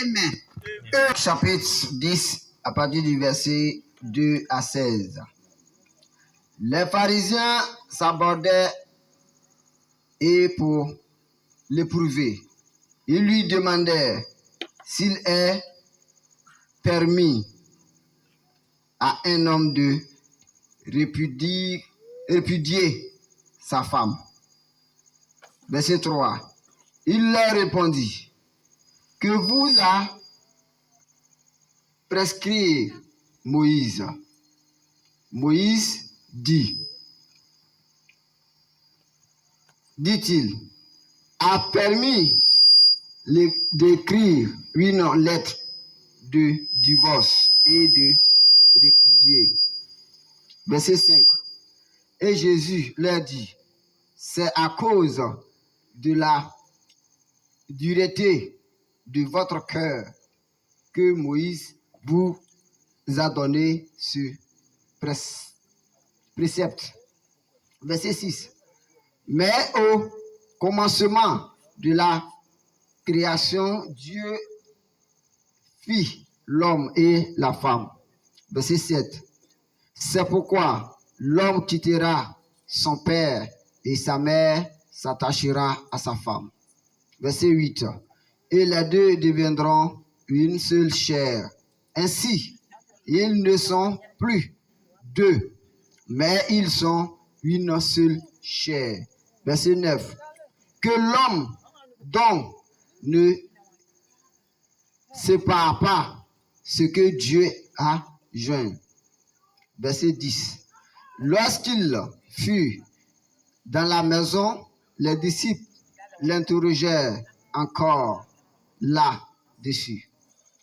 Amen. Chapitre 10, à partir du verset 2 à 16. Les pharisiens s'abordaient et pour l'éprouver, ils lui demandaient s'il est permis à un homme de répudier sa femme. Verset 3. Il leur répondit: que vous a prescrit Moïse? Moïse dit-il, a permis d'écrire une lettre de divorce et de répudier. Verset 5. Et Jésus leur dit: c'est à cause de la dureté de votre cœur que Moïse vous a donné ce précepte. Verset 6. Mais au commencement de la création, Dieu fit l'homme et la femme. Verset 7. C'est pourquoi l'homme quittera son père et sa mère s'attachera à sa femme. Verset 8. Et les deux deviendront une seule chair. Ainsi, ils ne sont plus deux, mais ils sont une seule chair. Verset 9. Que l'homme donc ne sépare pas ce que Dieu a joint. Verset 10. Lorsqu'il fut dans la maison, les disciples l'interrogèrent encore là-dessus.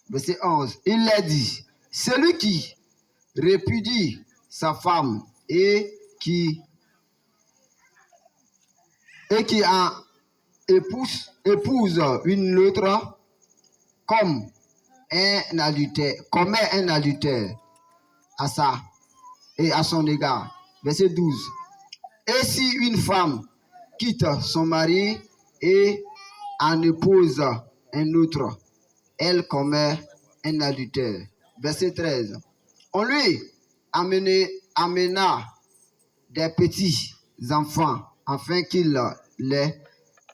Verset 11. Il leur dit: celui qui répudie sa femme et qui en épouse une autre commet un adultère à son égard. Verset 12. Et si une femme quitte son mari et en épouse un autre, elle commet un adultère. Verset 13. On lui amena des petits enfants afin qu'il les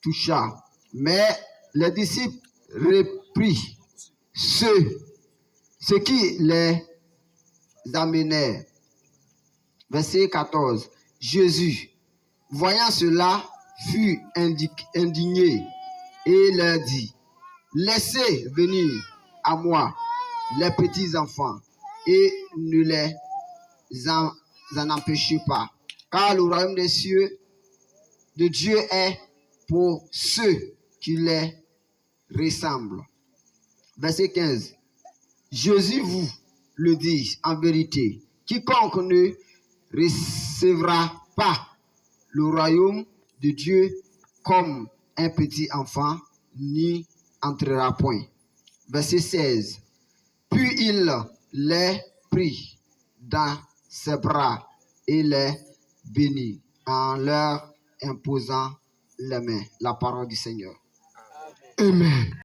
touchât. Mais les disciples reprirent ceux qui les amenèrent. Verset 14. Jésus, voyant cela, fut indigné et leur dit, laissez venir à moi les petits enfants et ne les en empêchez pas, car le royaume des cieux de Dieu est pour ceux qui les ressemblent. Verset 15. Jésus vous le dit en vérité, quiconque ne recevra pas le royaume de Dieu comme un petit enfant n'y entrera point. Verset 16. Puis il les prit dans ses bras et les bénit en leur imposant les mains. La parole du Seigneur. Amen.